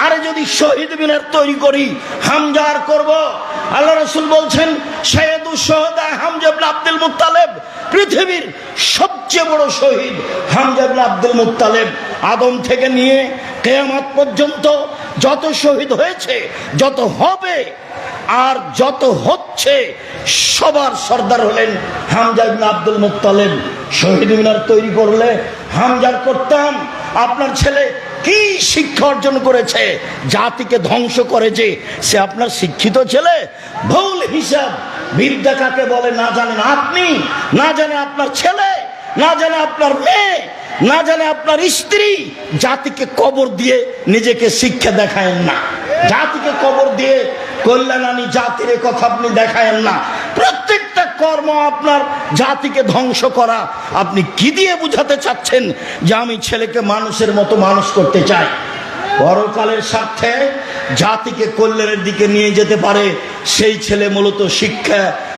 আরে যদি শহীদ মিনার তৈরি করি, হামজা আর করব? আল্লাহ রাসূল বলছেন সাইয়্যিদুশ শুহাদা হামজা ইবনে আব্দুল মুত্তালিব, পৃথিবীর সবচেয়ে বড় শহীদ হামজা ইবনে আব্দুল মুত্তালিব। আদম থেকে নিয়ে কিয়ামত পর্যন্ত যত শহীদ হয়েছে, যত হবে আর যত হচ্ছে, সবার সর্দার হলেন হামজা ইবনে আব্দুল মুত্তালিব। শহীদ মিনার তৈরি করলে হামজার করতাম। আপনার ছেলে কি শিক্ষা অর্জন করেছে, জাতিকে ধ্বংস করেছে, সে আপনার শিক্ষিত ছেলে? ভুল হিসাব। বিদ্যা কাকে বলে না জানেন আপনি, না জানে আপনার ছেলে, না জানে আপনার মেয়ে, না জানে আপনার স্ত্রী। জাতিকে কবর দিয়ে নিজেকে শিক্ষা দেখায়েন না, জাতিকে কবর দিয়ে কল্যাণানী জাতির কথা আপনি দেখায়েন না। প্রত্যেকটা কর্ম আপনার জাতিকে ধ্বংস করা। আপনি কি দিয়ে বুঝাতে চাচ্ছেন যে আমি ছেলেকে মানুষের মতো মানুষ করতে চাই? পরকালের স্বার্থে জাতিকে কল্যাণের দিকে নিয়ে যেতে পারে সেই ছেলে মূলত শিক্ষা